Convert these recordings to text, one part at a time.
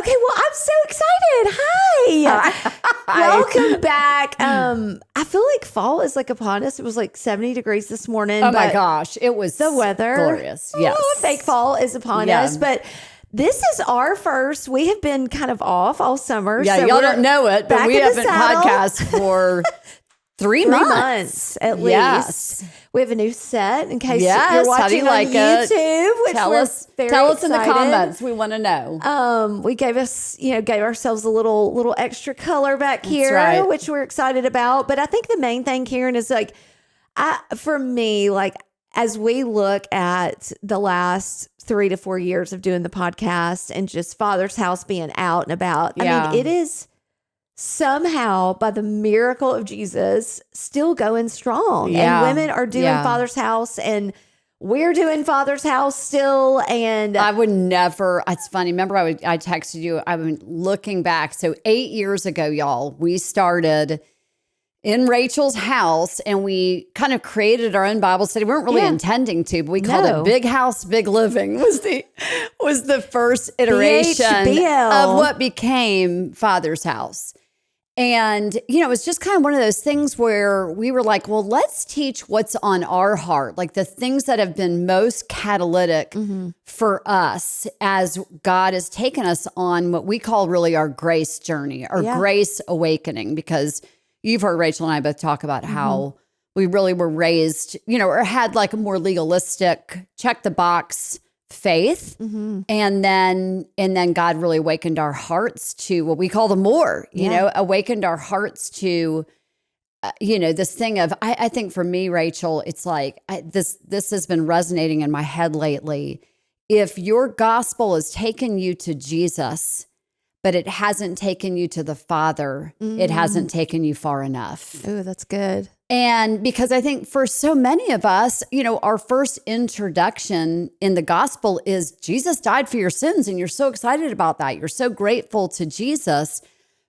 Okay, well, I'm so excited. Hi. Welcome back. I feel like fall is like upon us. It was like 70 degrees this morning. Oh my gosh. It was the weather. Glorious. Yes. Fake fall is upon us. But this is our first. We have been kind of off all summer. Yeah, so y'all don't know it, but we haven't podcast for 3 months at least. Yes. We have a new set in case you're watching on YouTube. Which tell us in the comments. We want to know. We gave ourselves a little extra color back here, which we're excited about. But I think the main thing, Karen, is like, for me, like as we look at the last 3 to 4 years of doing the podcast and just Father's House being out and about, I mean, it is somehow by the miracle of Jesus still going strong. And women are doing Father's House and we're doing Father's House still. And I would never, it's funny. Remember I texted you, I've been looking back. So 8 years ago, y'all, we started in Rachel's house and we kind of created our own Bible study. We weren't really intending to, but we called it Big House, Big Living was the first iteration of what became Father's House. And, it was just kind of one of those things where we were like, well, let's teach what's on our heart, like the things that have been most catalytic for us as God has taken us on what we call really our grace journey, our grace awakening, because you've heard Rachel and I both talk about how we really were raised, or had like a more legalistic, check the box faith. And then God really awakened our hearts to what we call the more, awakened our hearts to, this thing of, I think for me, Rachel, it's like this has been resonating in my head lately. If your gospel has taken you to Jesus, but it hasn't taken you to the Father, it hasn't taken you far enough. Oh, that's good. And because I think for so many of us, our first introduction in the gospel is Jesus died for your sins. And you're so excited about that. You're so grateful to Jesus.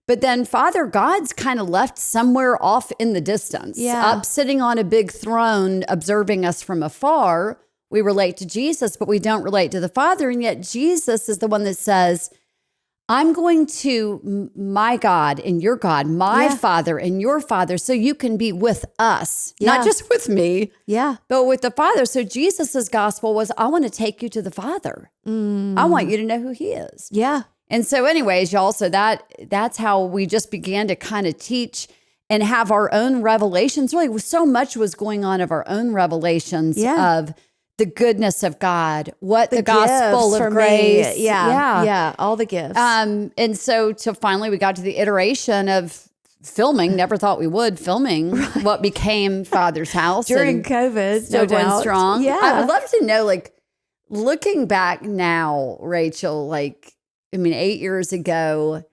But then Father God's kind of left somewhere off in the distance, up sitting on a big throne, observing us from afar. We relate to Jesus, but we don't relate to the Father. And yet Jesus is the one that says, I'm going to my God and your God, my Father and your Father, so you can be with us, not just with me, but with the Father. So Jesus's gospel was, I want to take you to the Father. I want you to know who he is. Yeah. And so anyways, y'all, so that's how we just began to kind of teach and have our own revelations. Really, so much was going on of our own revelations of the goodness of God, what the gospel of grace. Yeah, all the gifts. And so finally we got to the iteration of filming, never thought we would, filming what became Father's House. During COVID, still going strong. Yeah. I would love to know, like, looking back now, Rachel, like, 8 years ago,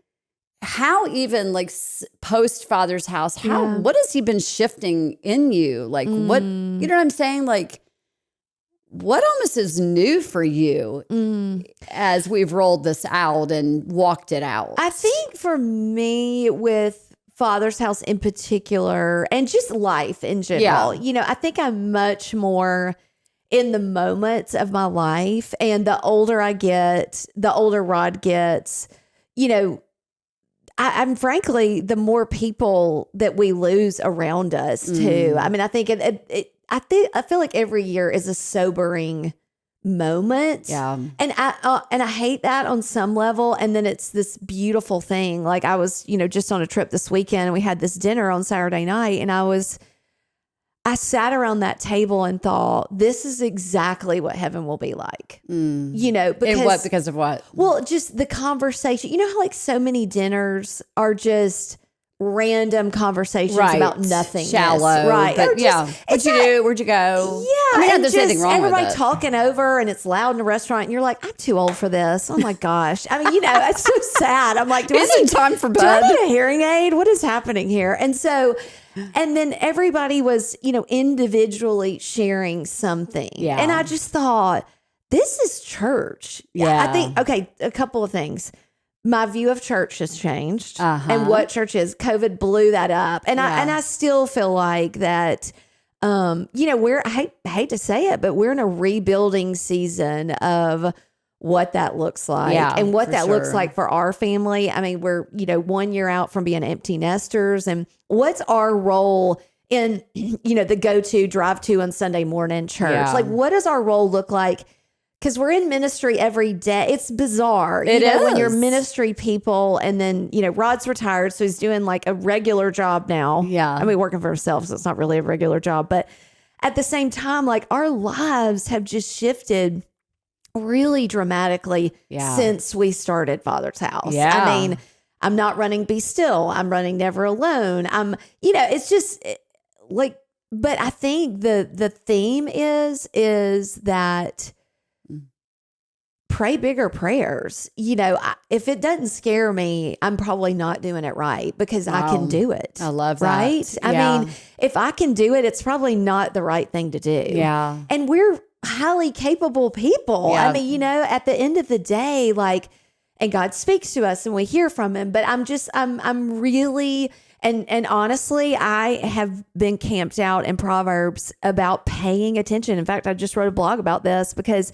how even like post Father's House, what has he been shifting in you? Like what, you know what I'm saying? Like, what almost is new for you as we've rolled this out and walked it out? I think for me with Father's House in particular and just life in general, I think I'm much more in the moments of my life. And the older I get, the older Rod gets, I'm frankly, the more people that we lose around us too. I mean, I think I feel like every year is a sobering moment. Yeah. And I hate that on some level. And then it's this beautiful thing. Like I was, just on a trip this weekend and we had this dinner on Saturday night and I sat around that table and thought, this is exactly what heaven will be like. Because of what? Well, just the conversation. You know how like so many dinners are just random conversations about nothing, shallow, right? But what'd you do? Where'd you go? Yeah, and there's nothing wrong with everybody it. talking over, and it's loud in a restaurant, and you're like, I'm too old for this. Oh my gosh! I mean, it's so sad. I'm like, do I need time for bed? Do I need a hearing aid? What is happening here? And so, and then everybody was, individually sharing something, and I just thought, this is church. Yeah, I think a couple of things. My view of church has changed and what church is. COVID blew that up. And I still feel like that, I hate to say it, but we're in a rebuilding season of what that looks like and what that looks like for our family. I mean, we're, 1 year out from being empty nesters, and what's our role in, the go-to drive to on Sunday morning church? Yeah. Like, what does our role look like? Because we're in ministry every day. It's bizarre. It is. When you're ministry people, and then, Rod's retired, so he's doing like a regular job now. Yeah. I mean, working for himself, so it's not really a regular job. But at the same time, like, our lives have just shifted really dramatically since we started Father's House. Yeah. I mean, I'm not running Be Still. I'm running Never Alone. It's just like, but I think the theme is that pray bigger prayers. If it doesn't scare me, I'm probably not doing it right, because I can do it. I love that. Right? I mean, if I can do it, it's probably not the right thing to do. Yeah. And we're highly capable people. Yeah. I mean, at the end of the day, like, and God speaks to us and we hear from him, but I'm really, and honestly, I have been camped out in Proverbs about paying attention. In fact, I just wrote a blog about this, because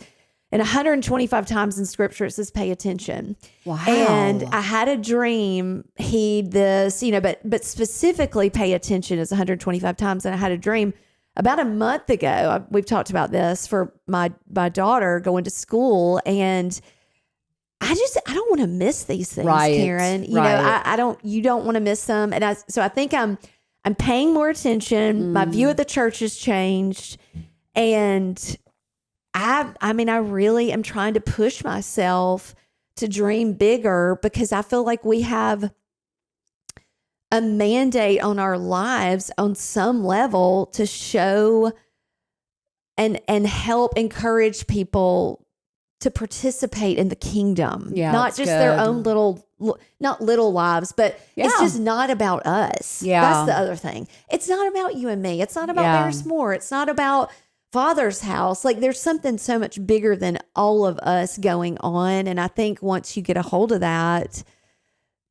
and 125 times in scripture, it says, pay attention. Wow. And I had a dream, heed this, but specifically pay attention is 125 times. And I had a dream about a month ago. We've talked about this for my daughter going to school. And I don't want to miss these things, right, Karen. You don't want to miss them. And so I think I'm paying more attention. My view of the church has changed. And I mean, I really am trying to push myself to dream bigger, because I feel like we have a mandate on our lives on some level to show and help encourage people to participate in the kingdom. Yeah, not just their own not little lives, but it's just not about us. Yeah. That's the other thing. It's not about you and me. It's not about There's More. It's not about Father's House. Like, there's something so much bigger than all of us going on. And I think once you get a hold of that,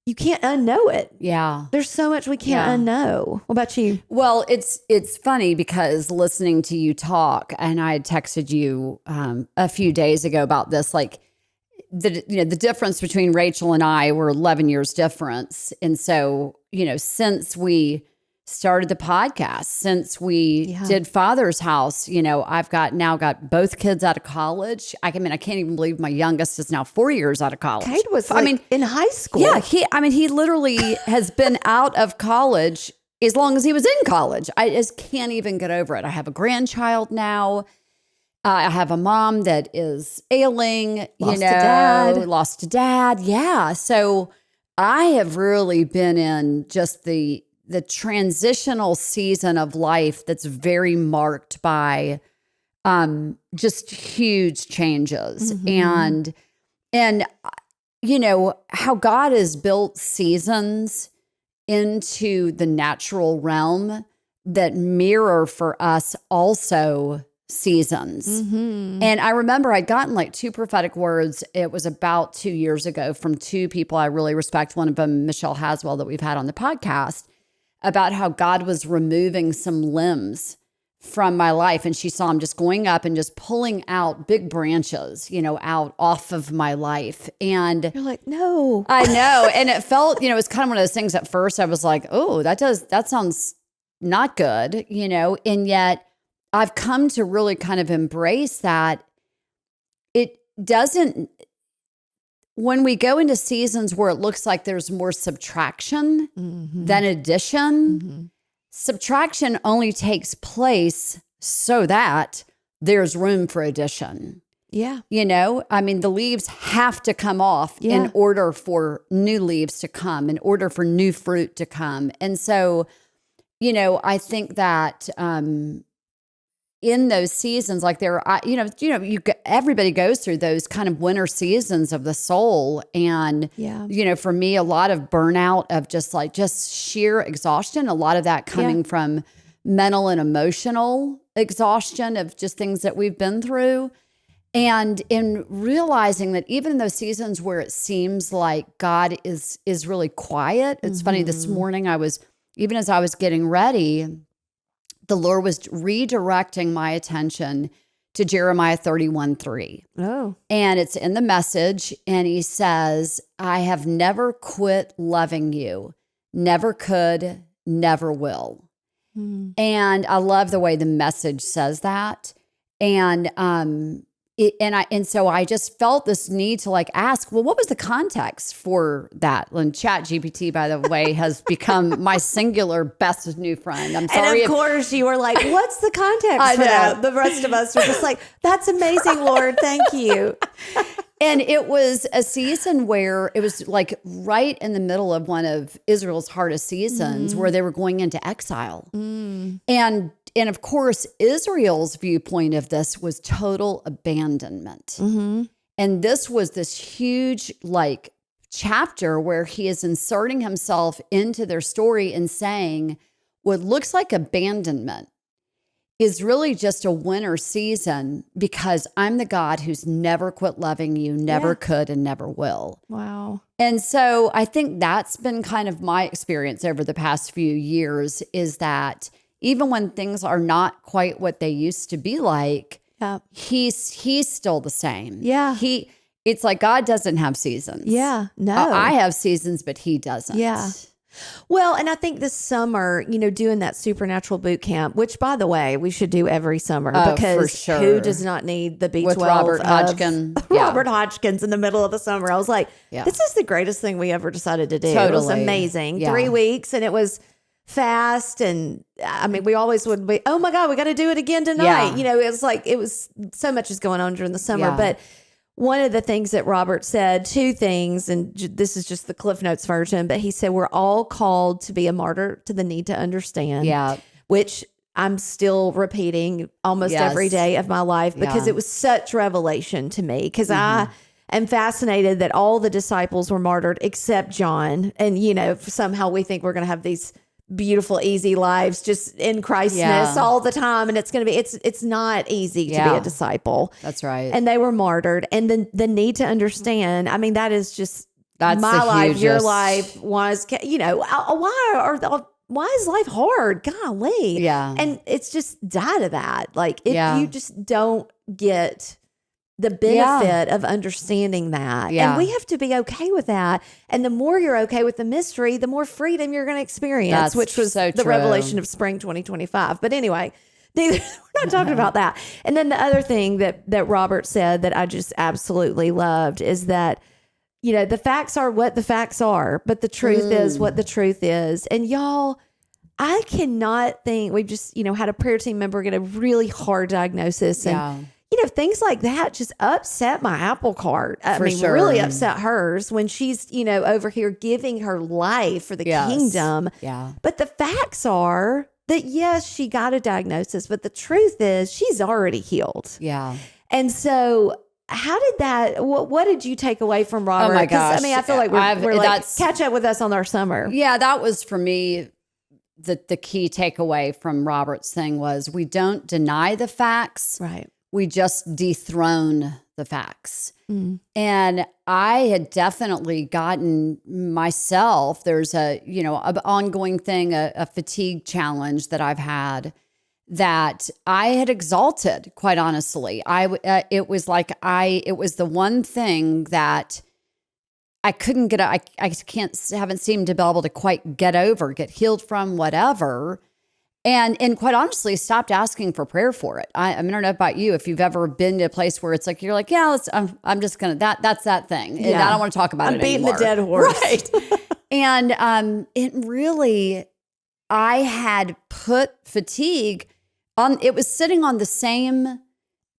you can't unknow it. Yeah. There's so much we can't unknow. What about you? Well, it's funny, because listening to you talk, and I had texted you a few days ago about this, like the difference between Rachel and I were 11 years difference. And so, since we started the podcast, since we did Father's House, I've now got both kids out of college. I can't even believe my youngest is now 4 years out of college. Cade was in high school. Yeah. He literally has been out of college as long as he was in college. I just can't even get over it. I have a grandchild now. I have a mom that is ailing, lost to dad. Yeah. So I have really been in just the transitional season of life that's very marked by just huge changes. Mm-hmm. And how God has built seasons into the natural realm that mirror for us also seasons. Mm-hmm. And I remember I'd gotten like 2 prophetic words. It was about 2 years ago from 2 people I really respect. One of them, Michelle Haswell, that we've had on the podcast, about how God was removing some limbs from my life. And she saw him just going up and just pulling out big branches, out off of my life. And you're like, no. I know. And it felt, it was kind of one of those things at first I was like, oh, that sounds not good, and yet I've come to really kind of embrace that it doesn't, when we go into seasons where it looks like there's more subtraction than addition, subtraction only takes place so that there's room for addition. Yeah. The leaves have to come off in order for new leaves to come, in order for new fruit to come. And so, I think that in those seasons, like everybody goes through those kind of winter seasons of the soul. And, for me, a lot of burnout of just sheer exhaustion, a lot of that coming from mental and emotional exhaustion of just things that we've been through. And in realizing that even in those seasons where it seems like God is really quiet, it's funny, this morning even as I was getting ready, the Lord was redirecting my attention to Jeremiah 31:3. Oh. And it's in the Message. And he says, I have never quit loving you. Never could, never will. And I love the way the Message says that. And so I just felt this need to like ask, well, what was the context for that? And ChatGPT, by the way, has become my singular best new friend. I'm sorry. And of course you were like, what's the context for that? The rest of us were just like, that's amazing, Lord. Thank you. And it was a season where it was like right in the middle of one of Israel's hardest seasons where they were going into exile. And of course, Israel's viewpoint of this was total abandonment. And this was this huge like chapter where he is inserting himself into their story and saying what looks like abandonment is really just a winter season because I'm the God who's never quit loving you, never could, and never will. Wow. And so I think that's been kind of my experience over the past few years is that even when things are not quite what they used to be like, he's still the same. Yeah. It's like God doesn't have seasons. Yeah. No. I have seasons, but he doesn't. Yeah. Well, and I think this summer, doing that supernatural boot camp, which by the way, we should do every summer because for sure. Who does not need the B12 with Robert Hodgkin? Robert Hodgkins in the middle of the summer. I was like, this is the greatest thing we ever decided to do. Totally. It was amazing. 3 weeks and it was fast. And I mean, we always would be, oh my God, we got to do it again tonight. It was so much is going on during the summer, but one of the things that Robert said, 2 things, and this is just the Cliff Notes version, but he said, we're all called to be a martyr to the need to understand. Yeah. Which I'm still repeating almost every day of my life because it was such revelation to me. Because I am fascinated that all the disciples were martyred except John. And, somehow we think we're going to have these beautiful, easy lives just in Christness all the time. And it's going to be, it's not easy to be a disciple. That's right. And they were martyred. And then the need to understand, I mean, that is just my life, your life was, why is life hard? Golly. Yeah. And it's just die to that. Like if you just don't get the benefit of understanding that. And we have to be okay with that. And the more you're okay with the mystery, the more freedom you're going to experience, which was the revelation of spring 2025. But anyway, we're not talking about that. And then the other thing that Robert said that I just absolutely loved is that, the facts are what the facts are, but the truth is what the truth is. And y'all, I cannot think, we've just, had a prayer team member get a really hard diagnosis and things like that just upset my apple cart. Really upset hers when she's, over here giving her life for the kingdom. Yeah. But the facts are that, yes, she got a diagnosis, but the truth is she's already healed. Yeah. And so how did that, what did you take away from Robert? Oh my gosh. I feel like we're like, catch up with us on our summer. Yeah, that was for me. The key takeaway from Robert's thing was we don't deny the facts. Right. We just dethrone the facts. And I had definitely gotten myself, there's an ongoing thing, a fatigue challenge that I've had that I had exalted, quite honestly. It was the one thing that I couldn't haven't seemed to be able to quite get over, get healed from, whatever. And quite honestly, stopped asking for prayer for it. I don't know about you, if you've ever been to a place where it's like, you're like, I'm just going to, that's that thing. And I don't want to talk about it anymore. I'm beating the dead horse. Right. And it really, I had put fatigue on, it was sitting on the same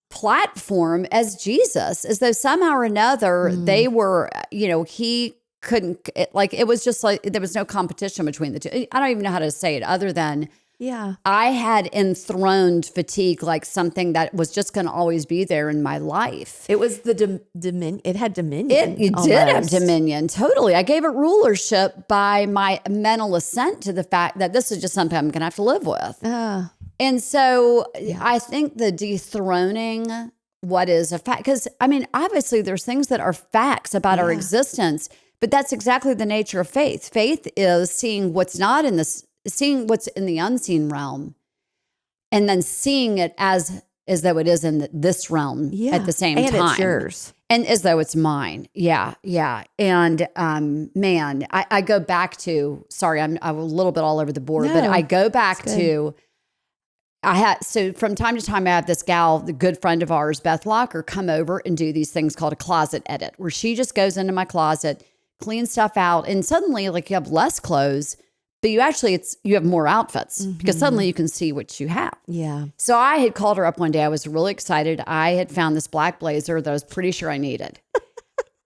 platform as Jesus, as though somehow or another they were, he couldn't, it was just like, there was no competition between the two. I don't even know how to say it other than, I had enthroned fatigue like something that was just going to always be there in my life. It was the dominion. It had dominion. It did have dominion. Totally. I gave it rulership by my mental assent to the fact that this is just something I'm going to have to live with. And so I think the dethroning what is a fact, because obviously there's things that are facts about our existence, but that's exactly the nature of faith. Faith is seeing what's not in this, seeing what's in the unseen realm, and then seeing it as as though it is in this realm at the same time. And it's yours. And as though it's mine. Yeah. Yeah. And man, I go back to, sorry, I'm a little bit all over the board, but I go back to, so from time to time, I have this gal, the good friend of ours, Beth Locker, come over and do these things called a closet edit, where she just goes into my closet, cleans stuff out, and suddenly like you have less clothes, but you have more outfits because suddenly you can see what you have. Yeah. So I had called her up one day. I was really excited. I had found this black blazer that I was pretty sure I needed.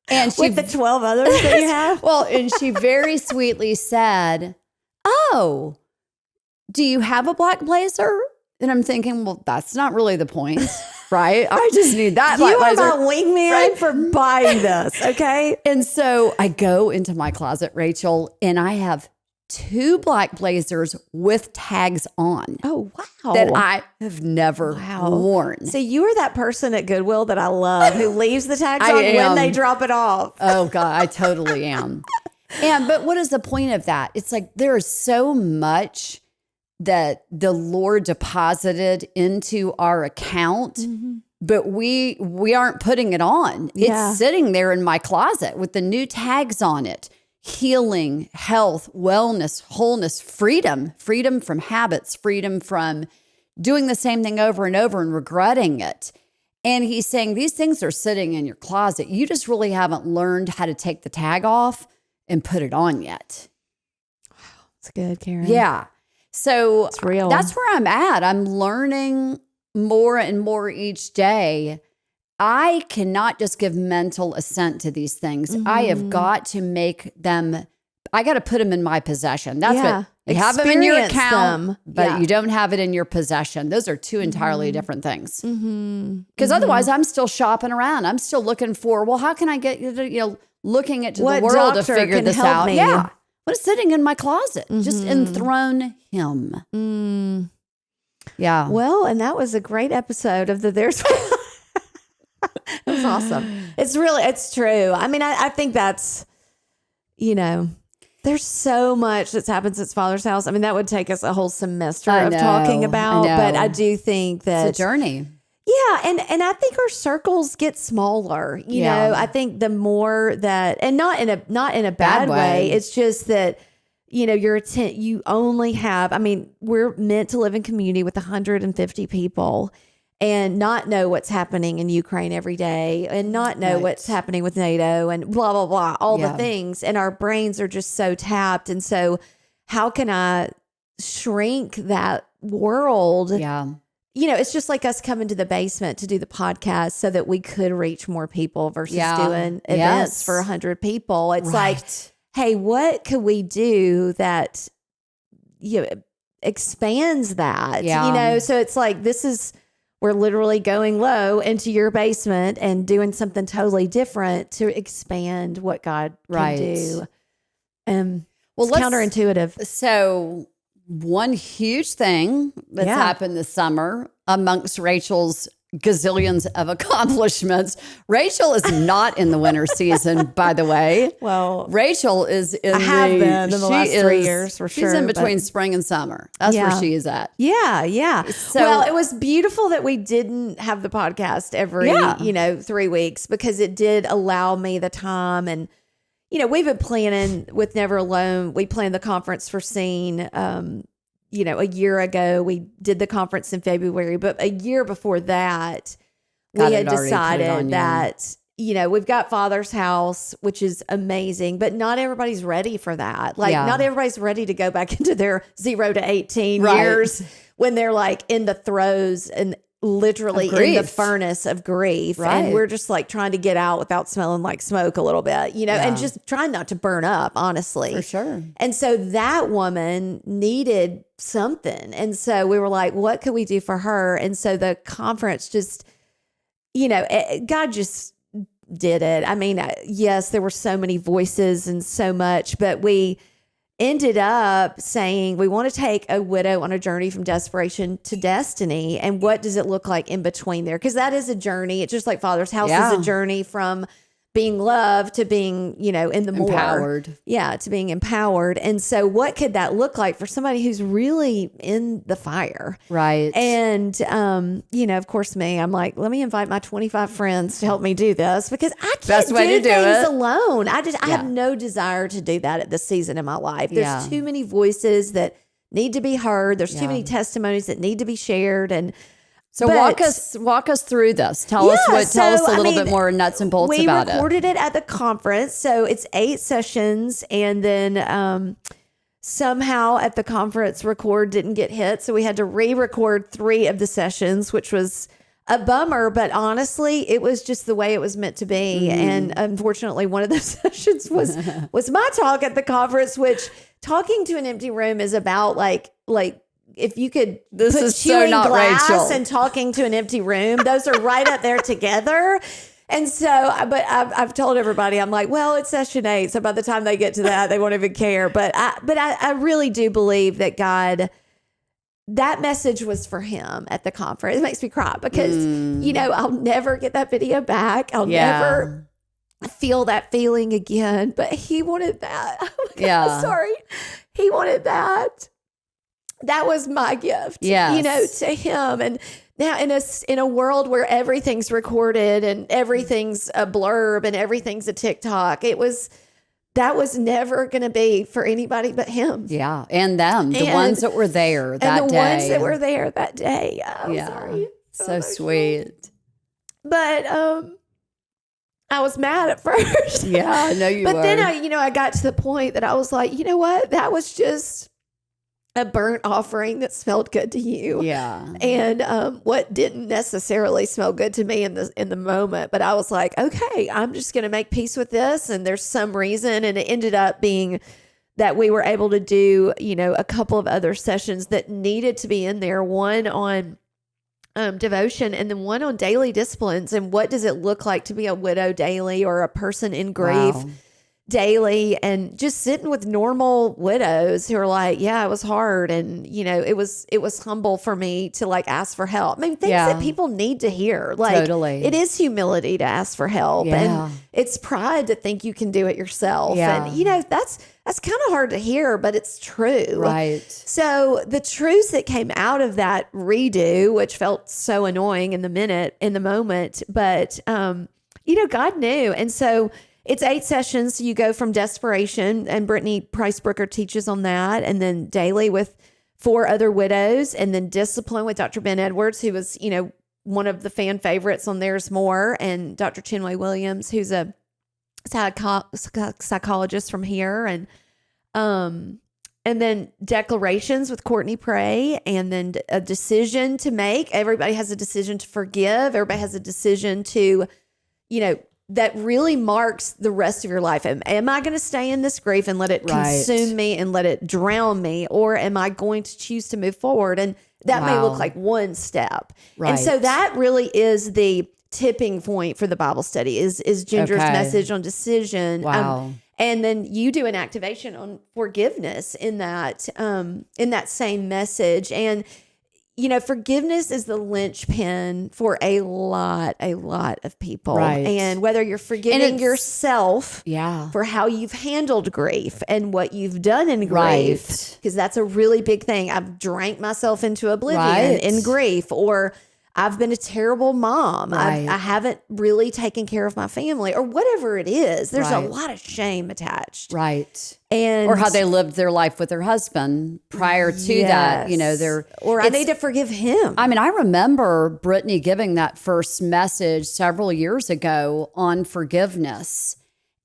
And she, with the 12 others that you have? Well, and she very sweetly said, "Oh, do you have a black blazer?" And I'm thinking, well, that's not really the point, right? I just need that black blazer. You are my wingman for buying this, okay? And so I go into my closet, Rachel, and I have 2 black blazers with tags on. Oh, wow. That I have never worn. So you are that person at Goodwill that I love who leaves the tags on when they drop it off. Oh, God, I totally am. But what is the point of that? It's like there is so much that the Lord deposited into our account, but we aren't putting it on. It's sitting there in my closet with the new tags on it. Healing, health, wellness, wholeness, freedom from habits, freedom from doing the same thing over and over and regretting it. And he's saying these things are sitting in your closet. You just really haven't learned how to take the tag off and put it on yet. Wow, it's good, Karen. Yeah. So it's real. That's where I'm at. I'm learning more and more each day. I cannot just give mental assent to these things. I have got to make them, I got to put them in my possession. That's what, you have them in your account, but you don't have it in your possession. Those are 2 entirely different things. Because otherwise I'm still shopping around. I'm still looking for, well, how can I get, looking into the world to figure this out? Me? Yeah. What is sitting in my closet? Just enthrone him. Yeah. Well, and that was a great episode of the There's... It was awesome. It's true. I mean, I think that's, there's so much that's happened since Father's House. I mean, that would take us a whole semester of talking about, but I do think that it's a journey. Yeah. And I think our circles get smaller, you know, I think the more that, and not in a bad way. It's just that, you only have, I mean, we're meant to live in community with 150 people and not know what's happening in Ukraine every day and not know what's happening with NATO and blah, blah, blah, all the things. And our brains are just so tapped. And so how can I shrink that world? Yeah. It's just like us coming to the basement to do the podcast so that we could reach more people versus doing events for 100 people. It's like, hey, what could we do that expands that? So it's like, we're literally going low into your basement and doing something totally different to expand what God can do. It's counterintuitive. So one huge thing that's happened this summer amongst Rachel's gazillions of accomplishments. Rachel is not in the winter season, by the way. Well, Rachel is in I have been in the last 3 years for sure. She's in between spring and summer. That's where she is at. Yeah, yeah. So, it was beautiful that we didn't have the podcast every, 3 weeks because it did allow me the time. And, we've been planning with Never Alone. We planned the conference for Scene, a year ago. We did the conference in February, but a year before that, we had decided that, we've got Father's House, which is amazing, but not everybody's ready for that. Like not everybody's ready to go back into their 0 to 18 years when they're like in the throes and literally in the furnace of grief. And we're just like trying to get out without smelling like smoke a little bit, and just trying not to burn up, honestly. For sure. And so that woman needed something. And so we were like, what could we do for her? And so the conference just, God just did it. I mean, yes, there were so many voices and so much, but we ended up saying we want to take a widow on a journey from desperation to destiny. And what does it look like in between there? Because that is a journey. It's just like Father's House is a journey from being loved to being, in the more. Empowered. Yeah, to being empowered. And so what could that look like for somebody who's really in the fire? Right. And, of course, I'm like, let me invite my 25 friends to help me do this because I can't Best way do to do things it. alone. I have no desire to do that at this season in my life. There's too many voices that need to be heard. There's too many testimonies that need to be shared. And so walk us through this. Tell us a little bit more nuts and bolts about it. We recorded it at the conference. So it's 8 sessions. And then somehow at the conference record didn't get hit. So we had to re-record 3 of the sessions, which was a bummer. But honestly, it was just the way it was meant to be. And unfortunately, one of those sessions was my talk at the conference, which talking to an empty room is about like if you could this put is chewing so not glass Rachel. and talking to an empty room, those are right up there together. And so, but I've told everybody, I'm like, well, it's session 8. So by the time they get to that, they won't even care. But I really do believe that God, that message was for him at the conference. It makes me cry because, I'll never get that video back. I'll never feel that feeling again. But he wanted that. Oh my God, sorry. He wanted that. That was my gift, to him. And now in a world where everything's recorded and everything's a blurb and everything's a TikTok, that was never going to be for anybody but him. Yeah. And them, the ones that were there that day. And the ones that were there that day. I'm sorry. So sweet. But I was mad at first. Yeah, I know you were. But then I got to the point that I was like, you know what? That was just a burnt offering that smelled good to you. Yeah. And what didn't necessarily smell good to me in the moment, but I was like, okay, I'm just going to make peace with this. And there's some reason. And it ended up being that we were able to do, a couple of other sessions that needed to be in there. One on devotion and then one on daily disciplines. And what does it look like to be a widow daily or a person in grief daily, and just sitting with normal widows who are like, yeah, it was hard. And, it was humble for me to like ask for help. I mean, things that people need to hear. Like, totally. It is humility to ask for help. And it's pride to think you can do it yourself. And, that's kind of hard to hear, but it's true. Right. So the truths that came out of that redo, which felt so annoying in the moment, but, God knew. And so it's 8 sessions. So you go from Desperation, and Brittany Price Brooker teaches on that, and then daily with 4 other widows, and then Discipline with Dr. Ben Edwards, who was, one of the fan favorites on There's More, and Dr. Chinwe Williams, who's a psychologist from here, and then Declarations with Courtney Prey, and then a decision to make. Everybody has a decision to forgive. Everybody has a decision to, that really marks the rest of your life. Am I going to stay in this grief and let it consume me and let it drown me? Or am I going to choose to move forward? And that may look like one step. Right. And so that really is the tipping point for the Bible study is Ginger's message on decision. Wow. And then you do an activation on forgiveness in that same message. And forgiveness is the linchpin for a lot of people. Right. And whether you're forgiving yourself for how you've handled grief and what you've done in grief, because that's a really big thing. I've drank myself into oblivion in grief, or I've been a terrible mom. I haven't really taken care of my family, or whatever it is. There's a lot of shame attached. Right. And or how they lived their life with their husband prior to that, I need to forgive him. I mean, I remember Brittany giving that first message several years ago on forgiveness,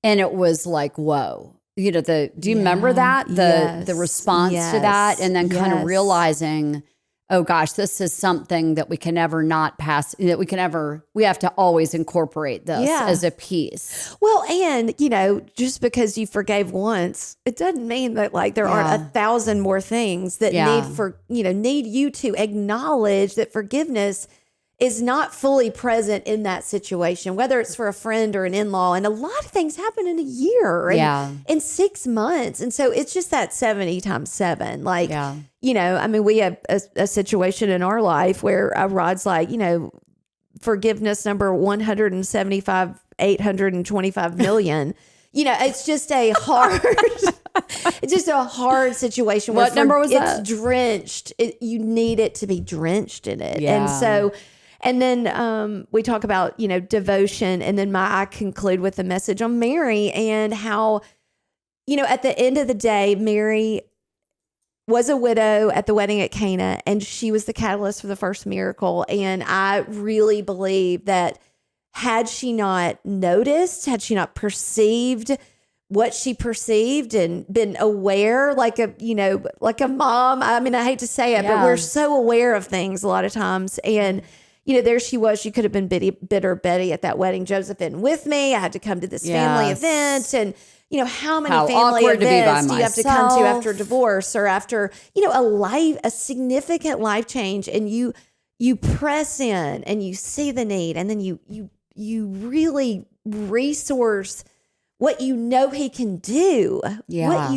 and it was like, whoa. Do you remember that? The response to that, and then kind of realizing, oh gosh, this is something that we can never not pass, we have to always incorporate this as a piece. Well, and, just because you forgave once, it doesn't mean that like there aren't 1,000 more things that need you to acknowledge that forgiveness is not fully present in that situation, whether it's for a friend or an in-law. And a lot of things happen in a year and in 6 months. And so it's just that 70 times 7. Like, we have a situation in our life where Rod's like, forgiveness number 175 825 million. You know, it's just a hard, it's just a hard situation. What number was that? It's drenched. You need it to be drenched in it. Yeah. And so, and then we talk about, you know, devotion. And then I conclude with a message on Mary and how, you know, at the end of the day, Mary was a widow at the wedding at Cana, and she was the catalyst for the first miracle. And I really believe that had she not noticed, had she not perceived what she perceived and been aware, like a, you know, like a mom, I mean, I hate to say it, but we're so aware of things a lot of times. And, you know, there she was. She could have been bitter Betty at that wedding. Joseph isn't with me. I had to come to this family event. And, you know, how many family events do you have to come to after a divorce or after, you know, a significant life change, and you press in and you see the need, and then you really resource what you know he can do. Yeah.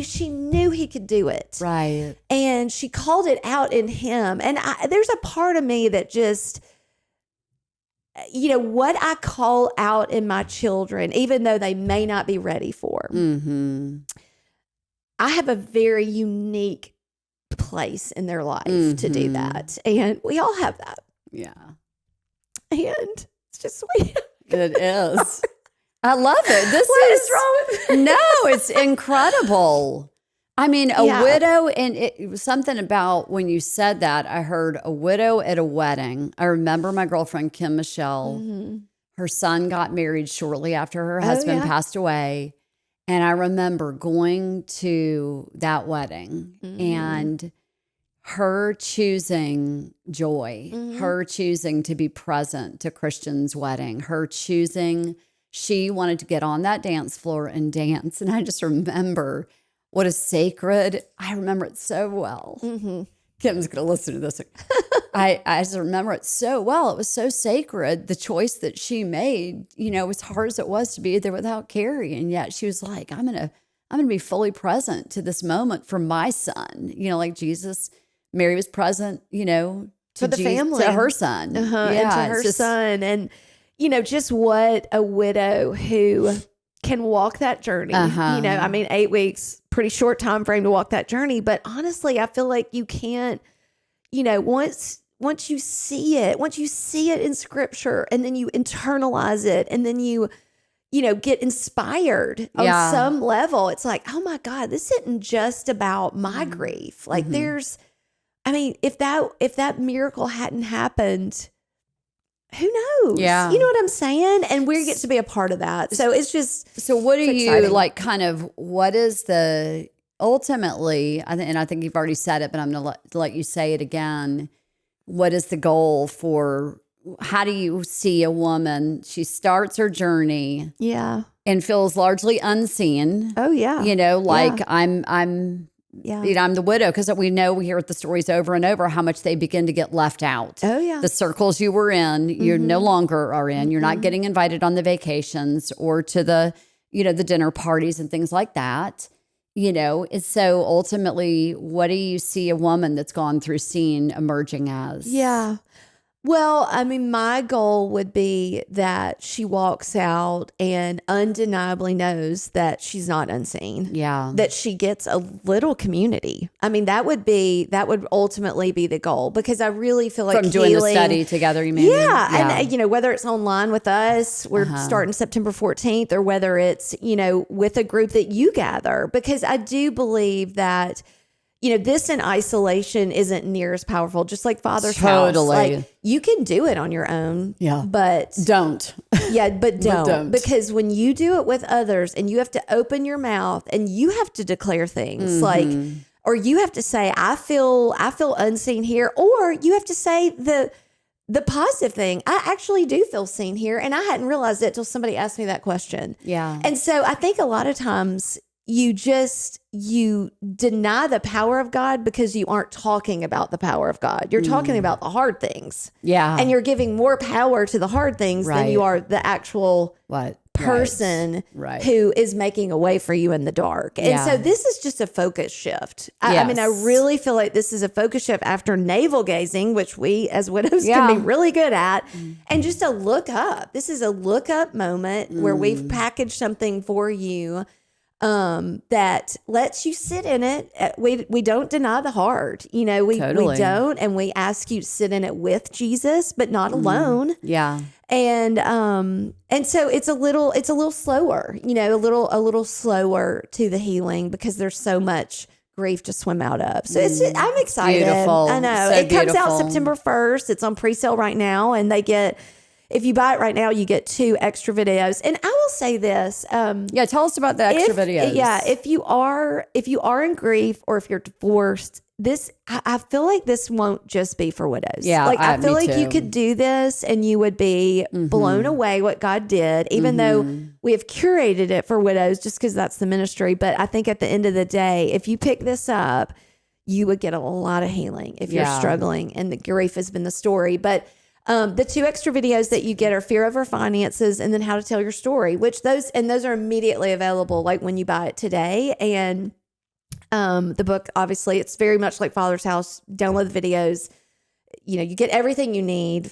She knew he could do it. Right. And she called it out in him. And there's a part of me that just, you know, what I call out in my children, even though they may not be ready for, I have a very unique place in their life to do that. And we all have that. Yeah. And it's just sweet. It is. I love it. What is wrong with me? No, it's incredible. I mean, a widow, and it was something about when you said that, I heard a widow at a wedding. I remember my girlfriend, Kim Michelle, her son got married shortly after her husband passed away. And I remember going to that wedding and her choosing joy, her choosing to be present to Christian's wedding, her choosing, she wanted to get on that dance floor and dance. And I just remember what a sacred, I remember it so well. Kim's going to listen to this. I just remember it so well. It was so sacred, the choice that she made, you know, as hard as it was to be there without Carrie. And yet she was like, I'm going to be fully present to this moment for my son. You know, like Jesus, Mary was present, you know, to the family, to her son. And to her son. And, you know, just what a widow who can walk that journey. You know, I mean, 8 weeks, pretty short time frame to walk that journey. But honestly, I feel like you can't, you know, once you see it in scripture, and then you internalize it, and then you know, get inspired on some level, it's like, oh my God, this isn't just about my grief. Like I mean, if that miracle hadn't happened, who knows? Yeah. You know what I'm saying? And we get to be a part of that. So it's just, so what do you exciting. like kind of, what is the, ultimately, and I think you've already said it, but I'm going to let you say it again. What is the goal for, how do you see a woman, she starts her journey and feels largely unseen. Oh yeah. You know, like I'm you know, I'm the widow, because we hear the stories over and over how much they begin to get left out. Oh yeah. The circles you were in, you no longer are in. You're not getting invited on the vacations or to the, you know, the dinner parties and things like that. You know, so ultimately, what do you see a woman that's gone through scene emerging as? Yeah. Well, I mean, my goal would be that she walks out and undeniably knows that she's not unseen. Yeah. That she gets a little community. I mean, that would ultimately be the goal, because I really feel like from doing the study together, you mean? Yeah. And, you know, whether it's online with us, we're starting September 14th, or whether it's, you know, with a group that you gather, because I do believe that, you know, this in isolation isn't near as powerful, just like Father's House. Like, you can do it on your own. Yeah. But don't. Yeah, but don't. Because when you do it with others, and you have to open your mouth and you have to declare things like, or you have to say, I feel unseen here, or you have to say the positive thing. I actually do feel seen here, and I hadn't realized it till somebody asked me that question. Yeah. And so I think a lot of times you deny the power of God because you aren't talking about the power of God. You're talking about the hard things. Yeah. And you're giving more power to the hard things than you are the actual person Right. who is making a way for you in the dark. And so this is just a focus shift. I mean, I really feel like this is a focus shift after navel gazing, which we as widows can be really good at, and just a look up. This is a look up moment where we've packaged something for you that lets you sit in it. We don't deny the hard, we don't, and we ask you to sit in it with Jesus, but not alone. Yeah. And so it's a little slower, a little slower to the healing because there's so much grief to swim out of. So I'm excited. Beautiful. I know. So it comes out beautiful. September 1st. It's on pre-sale right now, and if you buy it right now, you get 2 extra videos. And I will say this. Tell us about the extra videos. Yeah. If you are in grief or if you're divorced, I feel like this won't just be for widows. Yeah. I feel like too. you could do this and you would be blown away what God did, even though we have curated it for widows just because that's the ministry. But I think at the end of the day, if you pick this up, you would get a lot of healing if you're struggling, and the grief has been the story. But the 2 extra videos that you get are fear over finances and then how to tell your story, those are immediately available like when you buy it today. And the book, obviously, it's very much like Father's House. Download the videos. You get everything you need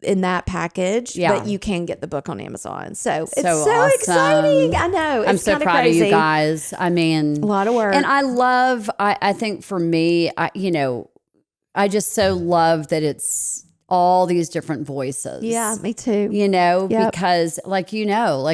in that package, but you can get the book on Amazon. So it's so awesome. exciting. I know. I'm so proud of you guys. I mean, a lot of work. And I think for me, I just so love that it's all these different voices. Yeah, me too. Because like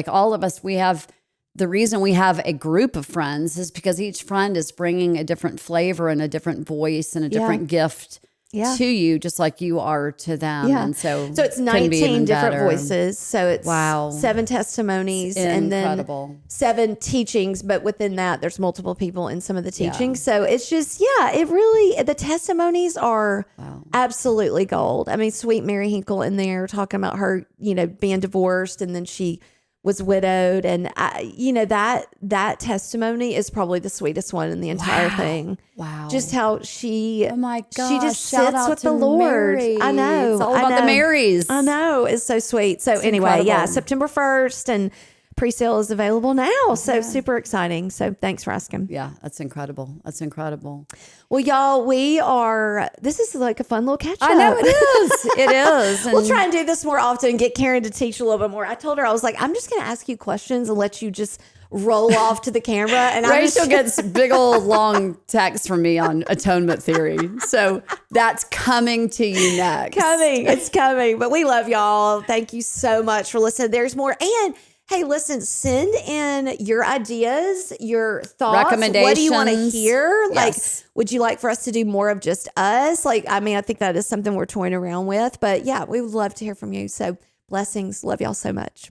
all of us, the reason we have a group of friends is because each friend is bringing a different flavor and a different voice and a different gift to you, just like you are to them. Yeah. And so it's 19 different voices. So it's 7 testimonies and then 7 teachings. But within that, there's multiple people in some of the teachings. So it's just, the testimonies are absolutely gold. I mean, sweet Mary Hinkle in there talking about her, being divorced and then she was widowed, and that testimony is probably the sweetest one in the entire thing. Wow. Just how she she just shout sits out with to the Lord. Mary. I know. It's all about the Marys. I know. It's so sweet. So anyway, incredible. September 1st, and pre-sale is available now. So super exciting. So thanks for asking. Yeah, that's incredible. That's incredible. Well, y'all, this is like a fun little catch up. I know it is. It is. We'll try and do this more often, get Karen to teach a little bit more. I told her, I was like, I'm just going to ask you questions and let you just roll off to the camera. And Rachel gets big old long texts from me on atonement theory. So that's coming to you next. It's coming. But we love y'all. Thank you so much for listening. There's more. And hey, listen, send in your ideas, your thoughts. Recommendations. What do you want to hear? Yes. Like, would you like for us to do more of just us? I think that is something we're toying around with. But yeah, we would love to hear from you. So blessings. Love y'all so much.